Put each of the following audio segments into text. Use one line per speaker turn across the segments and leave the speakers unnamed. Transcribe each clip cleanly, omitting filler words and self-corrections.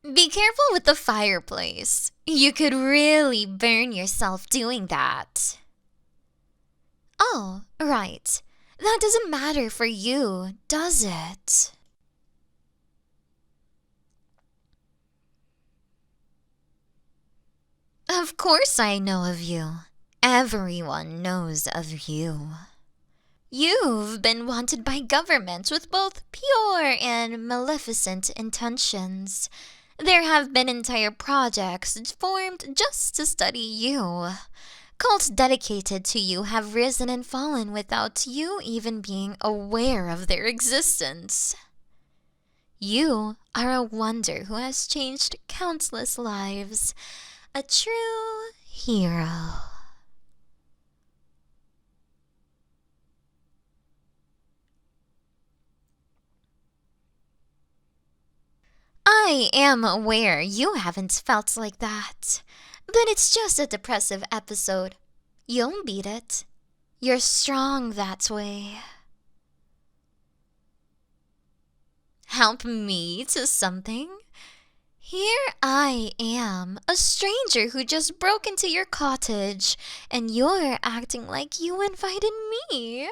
Be careful with the fireplace. You could really burn yourself doing that. Oh, right. That doesn't matter for you, does it? Of course I know of you. Everyone knows of you. You've been wanted by governments with both pure and maleficent intentions. There have been entire projects formed just to study you. Cults dedicated to you have risen and fallen without you even being aware of their existence. You are a wonder who has changed countless lives. A true hero. I am aware you haven't felt like that, but it's just a depressive episode. You'll beat it. You're strong that way. Help me to something? Here I am, a stranger who just broke into your cottage, and you're acting like you invited me.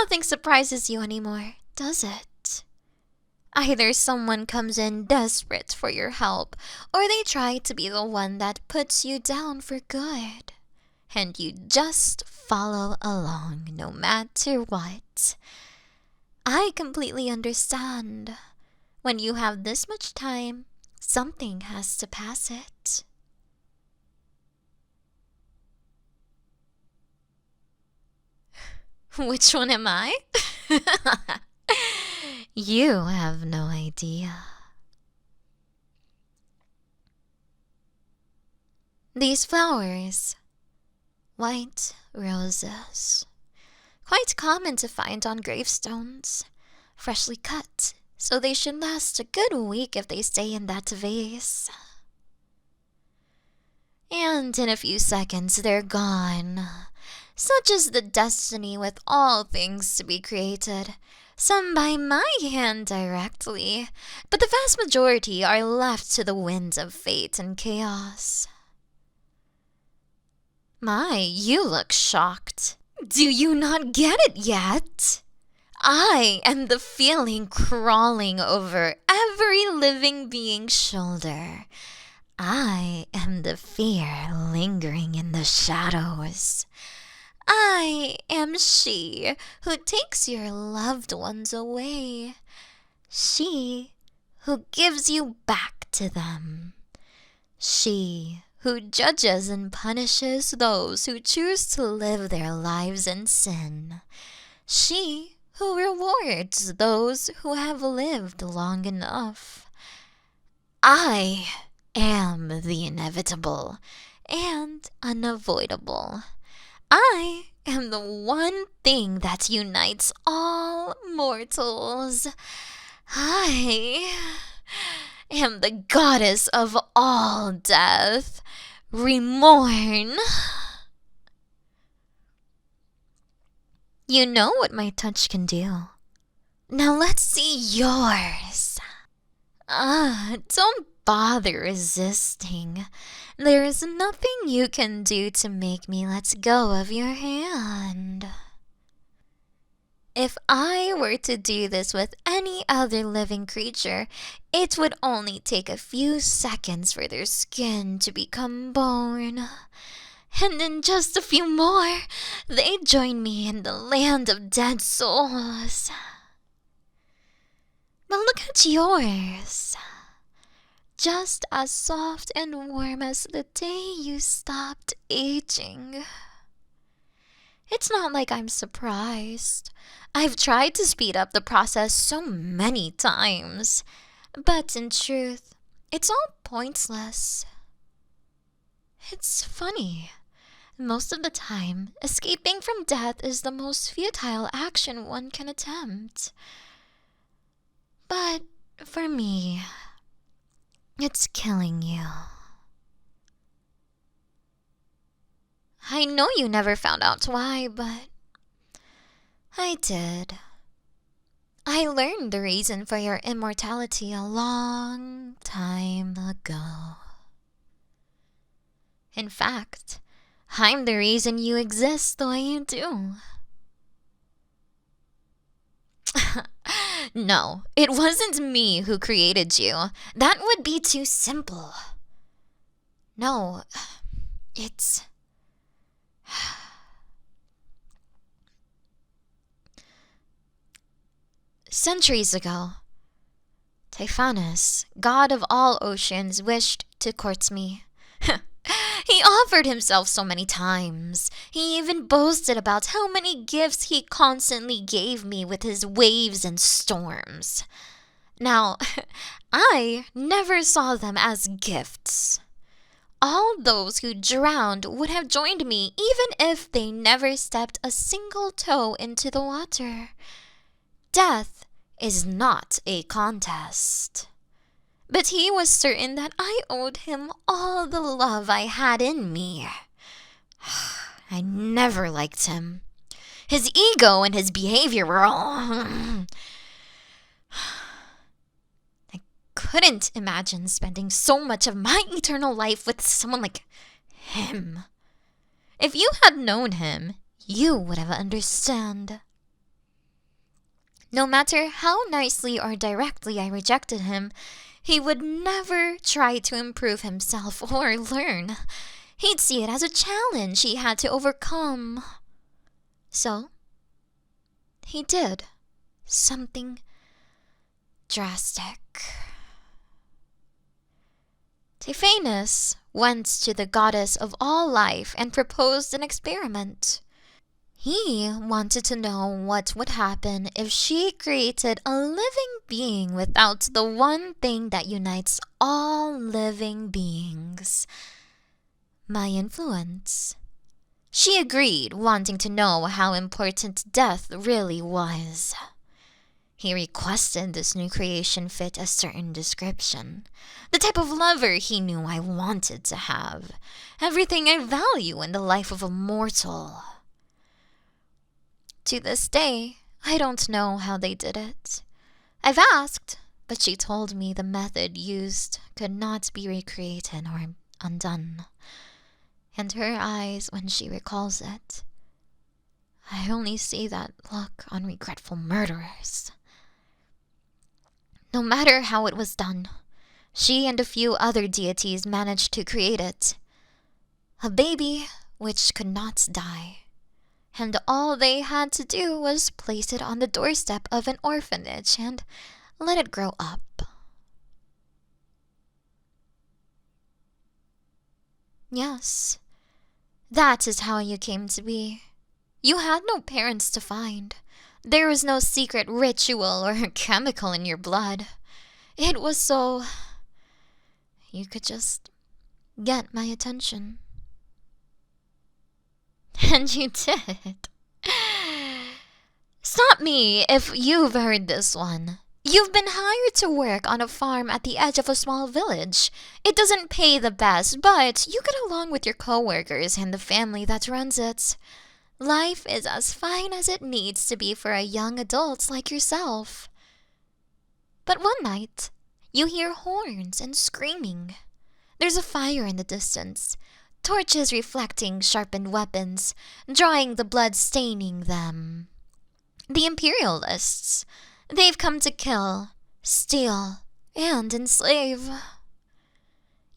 Nothing surprises you anymore, does it? Either someone comes in desperate for your help, or they try to be the one that puts you down for good. And you just follow along no matter what. I completely understand. When you have this much time, something has to pass it. Which one am I? You have no idea. These flowers, white roses, quite common to find on gravestones, freshly cut, so they should last a good week if they stay in that vase. And in a few seconds they're gone. Such is the destiny with all things to be created, some by my hand directly, but the vast majority are left to the winds of fate and chaos. My, you look shocked. Do you not get it yet? I am the feeling crawling over every living being's shoulder. I am the fear lingering in the shadows. I am she who takes your loved ones away. She who gives you back to them. She who judges and punishes those who choose to live their lives in sin. She who rewards those who have lived long enough. I am the inevitable and unavoidable. I am the one thing that unites all mortals. I am the goddess of all death. Remorn. You know what my touch can do. Now let's see yours. Don't bother resisting. There is nothing you can do to make me let go of your hand. If I were to do this with any other living creature, it would only take a few seconds for their skin to become bone. And in just a few more, they'd join me in the land of dead souls. But look at yours. Just as soft and warm as the day you stopped aging. It's not like I'm surprised. I've tried to speed up the process so many times. But in truth, it's all pointless. It's funny. Most of the time, escaping from death is the most futile action one can attempt. But for me, it's killing you. I know you never found out why, but I did. I learned the reason for your immortality a long time ago. In fact, I'm the reason you exist the way you do. No, it wasn't me who created you. That would be too simple. No, it's... Centuries ago, Typhonus, god of all oceans, wished to court me. He offered himself so many times. He even boasted about how many gifts he constantly gave me with his waves and storms. Now, I never saw them as gifts. All those who drowned would have joined me even if they never stepped a single toe into the water. Death is not a contest. But he was certain that I owed him all the love I had in me. I never liked him. His ego and his behavior were all... I couldn't imagine spending so much of my eternal life with someone like him. If you had known him, you would have understood. No matter how nicely or directly I rejected him, he would never try to improve himself or learn. He'd see it as a challenge he had to overcome. So, he did something drastic. Typhonus went to the goddess of all life and proposed an experiment. He wanted to know what would happen if she created a living being without the one thing that unites all living beings: my influence. She agreed, wanting to know how important death really was. He requested this new creation fit a certain description. The type of lover he knew I wanted to have. Everything I value in the life of a mortal. To this day, I don't know how they did it. I've asked, but she told me the method used could not be recreated or undone. And her eyes when she recalls it, I only see that look on regretful murderers. No matter how it was done, she and a few other deities managed to create it. A baby which could not die. And all they had to do was place it on the doorstep of an orphanage and let it grow up. Yes, that is how you came to be. You had no parents to find. There was no secret ritual or chemical in your blood. It was so you could just get my attention. And you did. Stop me if you've heard this one. You've been hired to work on a farm at the edge of a small village. It doesn't pay the best, but you get along with your coworkers and the family that runs it. Life is as fine as it needs to be for a young adult like yourself. But one night, you hear horns and screaming. There's a fire in the distance. Torches reflecting sharpened weapons, drawing the blood staining them. The imperialists. They've come to kill, steal, and enslave.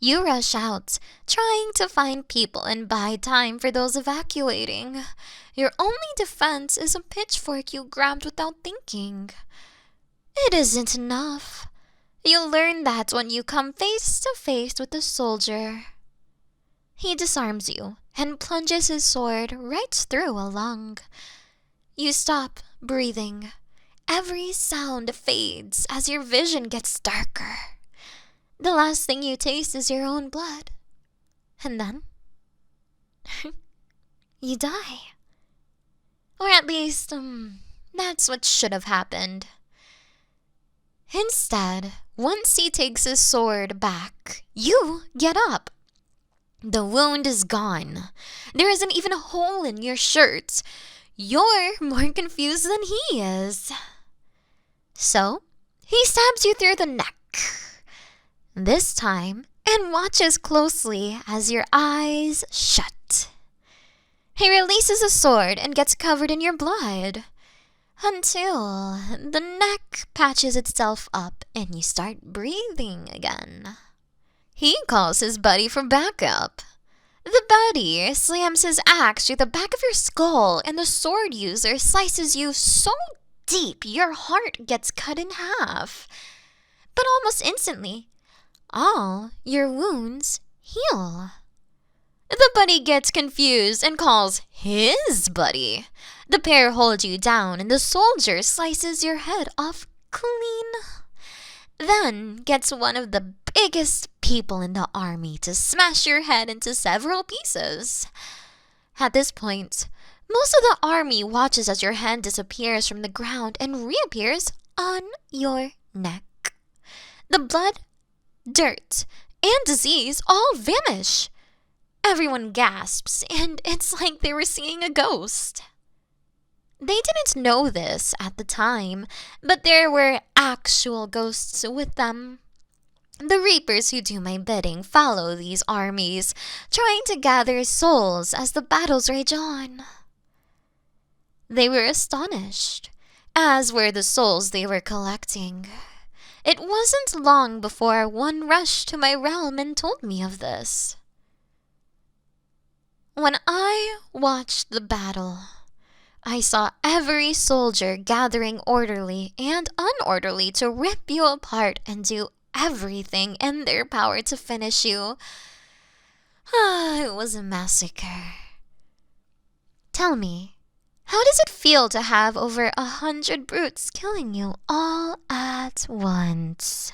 You rush out, trying to find people and buy time for those evacuating. Your only defense is a pitchfork you grabbed without thinking. It isn't enough. You'll learn that when you come face to face with a soldier. He disarms you and plunges his sword right through a lung. You stop breathing. Every sound fades as your vision gets darker. The last thing you taste is your own blood. And then, you die. Or at least, that's what should have happened. Instead, once he takes his sword back, you get up. The wound is gone. There isn't even a hole in your shirt. You're more confused than he is. So, he stabs you through the neck. This time, and watches closely as your eyes shut. He releases a sword and gets covered in your blood. Until the neck patches itself up and you start breathing again. He calls his buddy for backup. The buddy slams his axe through the back of your skull and the sword user slices you so deep your heart gets cut in half. But almost instantly, all your wounds heal. The buddy gets confused and calls his buddy. The pair hold you down and the soldier slices your head off clean. Then gets one of the biggest people in the army to smash your head into several pieces. At this point, most of the army watches as your head disappears from the ground and reappears on your neck. The blood, dirt, and disease all vanish. Everyone gasps, and it's like they were seeing a ghost. They didn't know this at the time, but there were actual ghosts with them. The reapers who do my bidding follow these armies, trying to gather souls as the battles rage on. They were astonished, as were the souls they were collecting. It wasn't long before one rushed to my realm and told me of this. When I watched the battle, I saw every soldier gathering orderly and unorderly to rip you apart and do everything in their power to finish you. It was a massacre. Tell me, how does it feel to have over 100 brutes killing you all at once?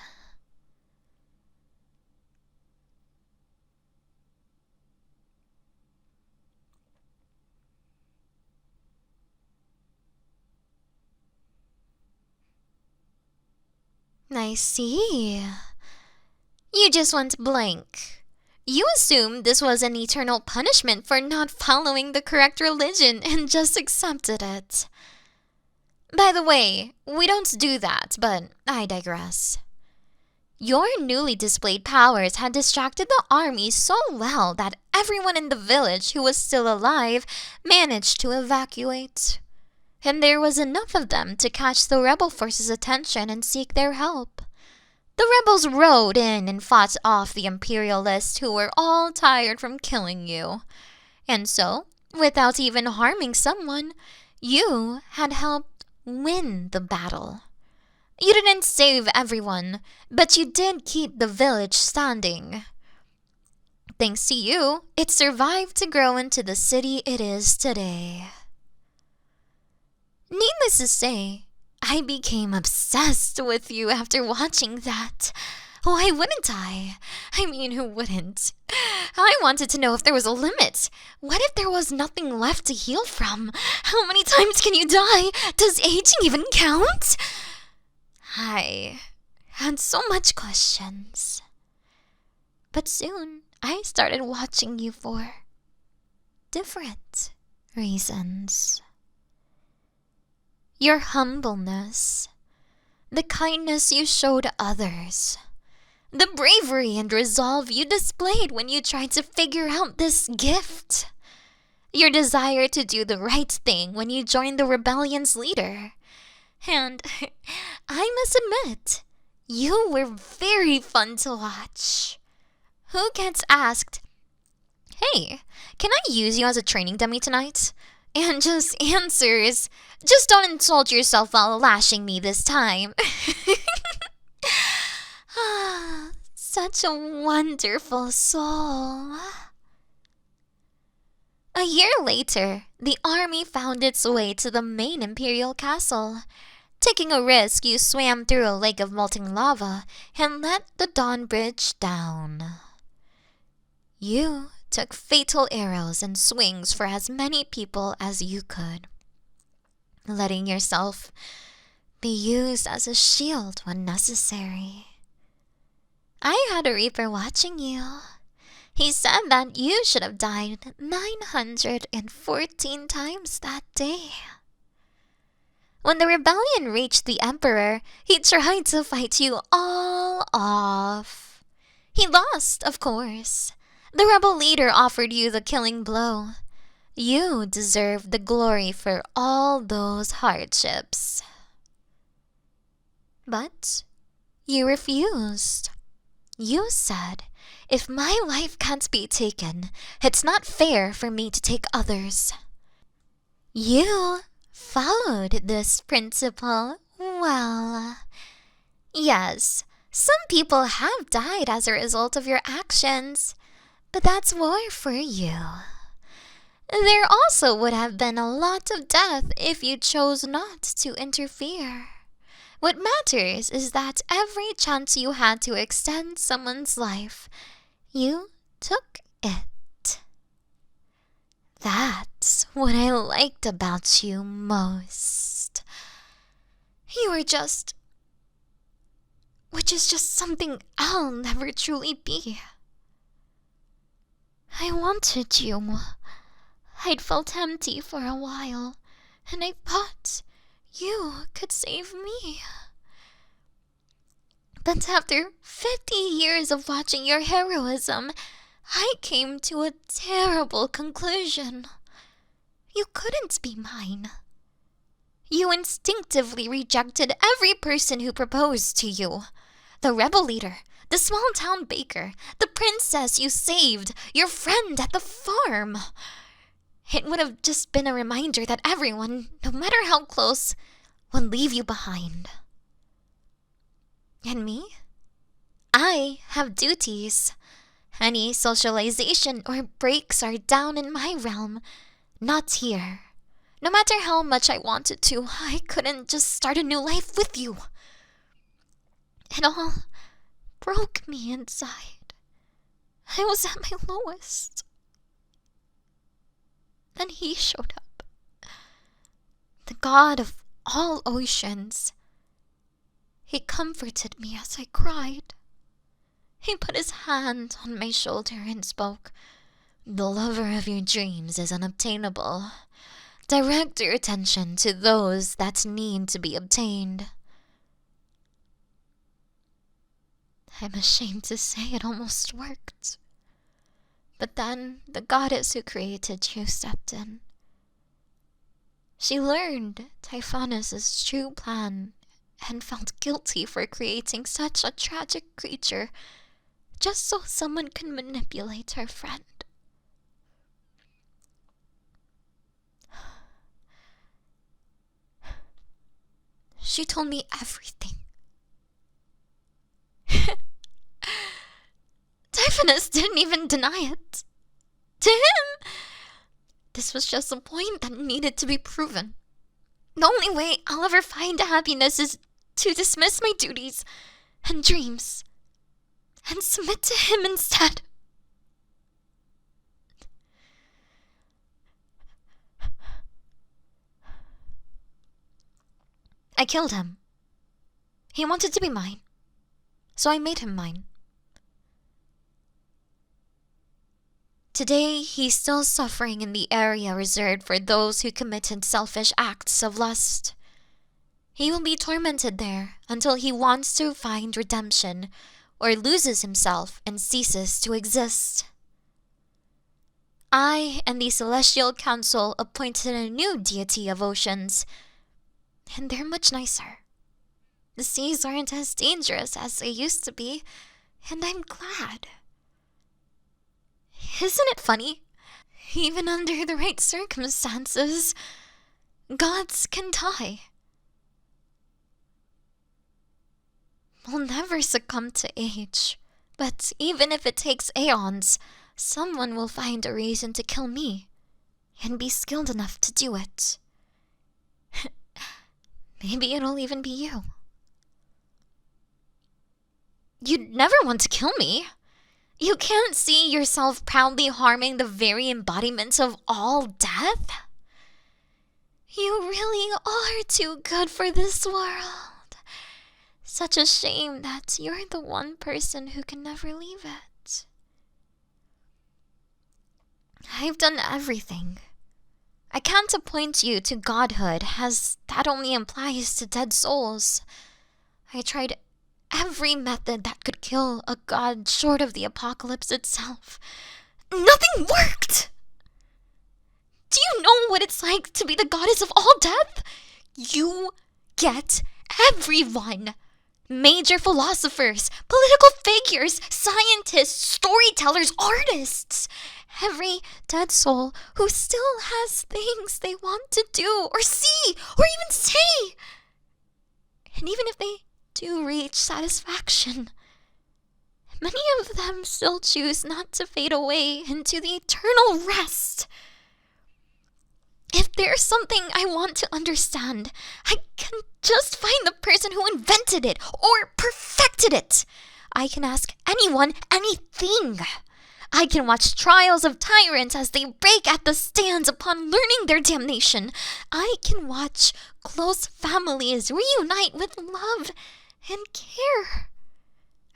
I see. You just went blank. You assumed this was an eternal punishment for not following the correct religion and just accepted it. By the way, we don't do that, but I digress. Your newly displayed powers had distracted the army so well that everyone in the village who was still alive managed to evacuate. And there was enough of them to catch the rebel forces' attention and seek their help. The rebels rode in and fought off the imperialists who were all tired from killing you. And so, without even harming someone, you had helped win the battle. You didn't save everyone, but you did keep the village standing. Thanks to you, it survived to grow into the city it is today. Needless to say, I became obsessed with you after watching that. Why wouldn't I? I mean, who wouldn't? I wanted to know if there was a limit. What if there was nothing left to heal from? How many times can you die? Does aging even count? I had so much questions. But soon, I started watching you for different reasons. Your humbleness, the kindness you showed others, the bravery and resolve you displayed when you tried to figure out this gift, your desire to do the right thing when you joined the rebellion's leader. And I must admit, you were very fun to watch. Who gets asked, "Hey, can I use you as a training dummy tonight?" And just answers, "Just don't insult yourself while lashing me this time." Such a wonderful soul. A year later, the army found its way to the main imperial castle. Taking a risk, you swam through a lake of molten lava and let the dawn bridge down. You took fatal arrows and swings for as many people as you could, letting yourself be used as a shield when necessary. I had a reaper watching you. He said that you should have died 914 times that day. When the rebellion reached the Emperor, he tried to fight you all off. He lost, of course. The rebel leader offered you the killing blow. You deserve the glory for all those hardships. But you refused. You said, if my life can't be taken, it's not fair for me to take others. You followed this principle well. Yes, some people have died as a result of your actions, but that's war for you. There also would have been a lot of death if you chose not to interfere. What matters is that every chance you had to extend someone's life, you took it. That's what I liked about you most. You were just... which is just something I'll never truly be. I wanted you. I'd felt empty for a while, and I thought you could save me. But after 50 years of watching your heroism, I came to a terrible conclusion. You couldn't be mine. You instinctively rejected every person who proposed to you. The rebel leader, the small-town baker, the princess you saved, your friend at the farm. It would have just been a reminder that everyone, no matter how close, would leave you behind. And me? I have duties. Any socialization or breaks are down in my realm, not here. No matter how much I wanted to, I couldn't just start a new life with you. It all broke me inside. I was at my lowest. Then he showed up. The god of all oceans. He comforted me as I cried. He put his hand on my shoulder and spoke, "The lover of your dreams is unobtainable. Direct your attention to those that need to be obtained." I'm ashamed to say it almost worked. But then the goddess who created you stepped in. She learned Typhonus's true plan and felt guilty for creating such a tragic creature just so someone could manipulate her friend. She told me everything. Typhonus didn't even deny it. To him, this was just a point that needed to be proven. The only way I'll ever find happiness is to dismiss my duties and dreams and submit to him instead. I killed him. He wanted to be mine, so I made him mine. Today, he's still suffering in the area reserved for those who committed selfish acts of lust. He will be tormented there until he wants to find redemption or loses himself and ceases to exist. I and the Celestial Council appointed a new deity of oceans, and they're much nicer. The seas aren't as dangerous as they used to be, and I'm glad. Isn't it funny? Even under the right circumstances, gods can die. We'll never succumb to age, but even if it takes aeons, someone will find a reason to kill me, and be skilled enough to do it. Maybe it'll even be you. You'd never want to kill me. You can't see yourself proudly harming the very embodiment of all death? You really are too good for this world. Such a shame that you're the one person who can never leave it. I've done everything. I can't appoint you to godhood, as that only implies to dead souls. I tried every method that could kill a god short of the apocalypse itself. Nothing worked! Do you know what it's like to be the goddess of all death? You get everyone. Major philosophers, political figures, scientists, storytellers, artists. Every dead soul who still has things they want to do or see or even say. And even if they do reach satisfaction, many of them still choose not to fade away into the eternal rest. If there's something I want to understand, I can just find the person who invented it or perfected it. I can ask anyone anything. I can watch trials of tyrants as they break at the stands upon learning their damnation. I can watch close families reunite with love and care.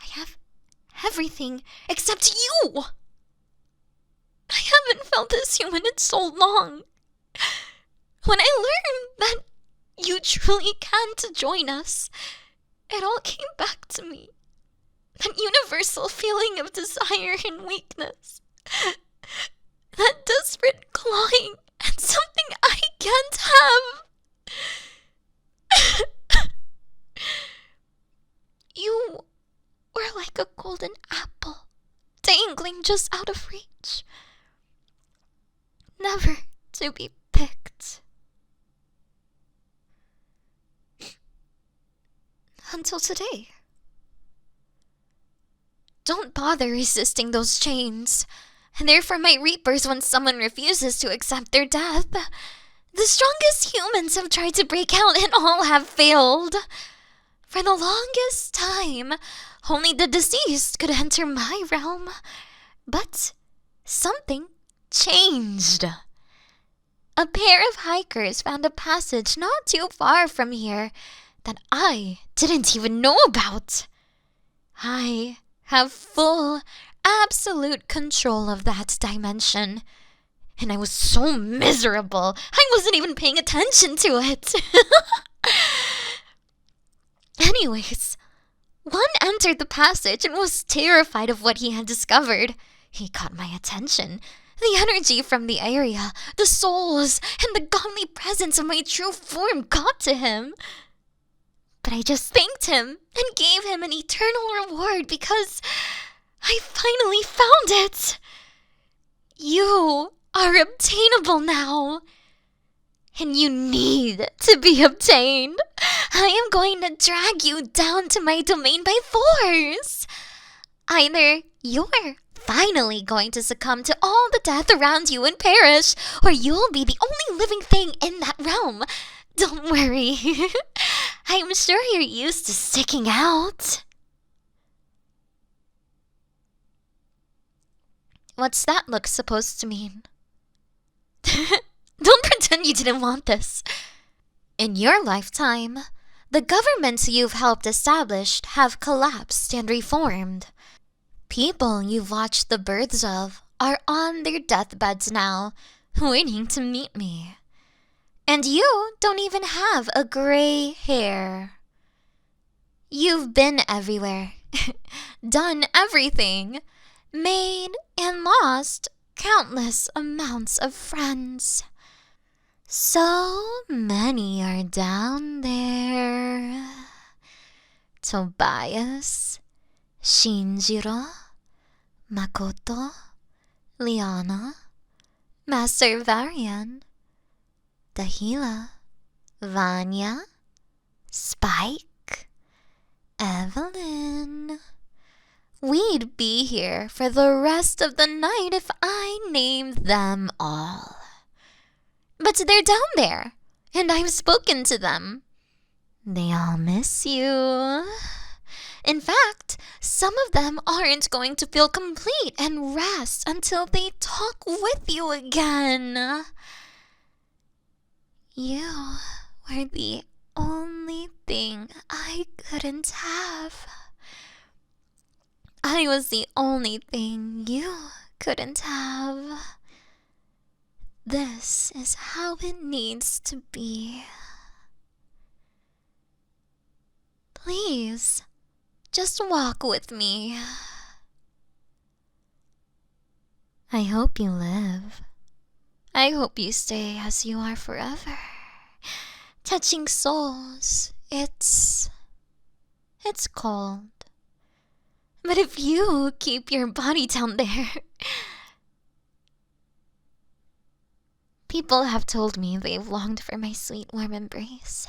I have everything except you. I haven't felt this human in so long. When I learned that you truly can't join us, it all came back to me. That universal feeling of desire and weakness. That desperate clawing at something I can't have. You were like a golden apple, dangling just out of reach. Never to be picked. Until today. Don't bother resisting those chains. They're for my reapers when someone refuses to accept their death. The strongest humans have tried to break out and all have failed. For the longest time, only the deceased could enter my realm. But something changed. A pair of hikers found a passage not too far from here that I didn't even know about. I have full, absolute control of that dimension. And I was so miserable, I wasn't even paying attention to it. Anyways, one entered the passage and was terrified of what he had discovered. He caught my attention. The energy from the area, the souls, and the godly presence of my true form got to him. But I just thanked him and gave him an eternal reward because I finally found it. You are obtainable now. And you need to be obtained. I am going to drag you down to my domain by force. Either you're finally going to succumb to all the death around you and perish, or you'll be the only living thing in that realm. Don't worry. I'm sure you're used to sticking out. What's that look supposed to mean? Don't pretend you didn't want this. In your lifetime, the governments you've helped establish have collapsed and reformed. People you've watched the births of are on their deathbeds now, waiting to meet me. And you don't even have a gray hair. You've been everywhere, done everything, made and lost countless amounts of friends. So many are down there. Tobias, Shinjiro, Makoto, Liana, Master Varian, Dahila, Vanya, Spike, Evelyn. We'd be here for the rest of the night if I named them all. But they're down there, and I've spoken to them. They all miss you. In fact, some of them aren't going to feel complete and rest until they talk with you again. You were the only thing I couldn't have. I was the only thing you couldn't have. This is how it needs to be. Please, just walk with me. I hope you live. I hope you stay as you are forever. Touching souls, it's cold. But if you keep your body down there... People have told me they've longed for my sweet warm embrace.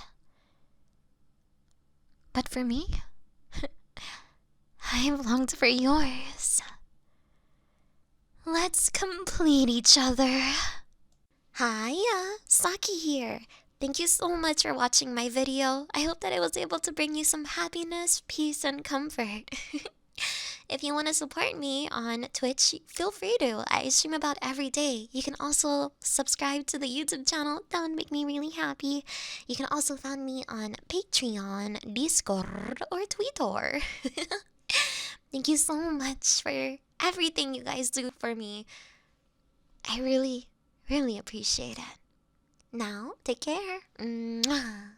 But for me, I've longed for yours. Let's complete each other. Hiya, Saki here. Thank you so much for watching my video. I hope that I was able to bring you some happiness, peace, and comfort. If you want to support me on Twitch, feel free to. I stream about every day. You can also subscribe to the YouTube channel. That would make me really happy. You can also find me on Patreon, Discord, or Twitter. Thank you so much for everything you guys do for me. I really, really appreciate it. Now, take care. Mwah.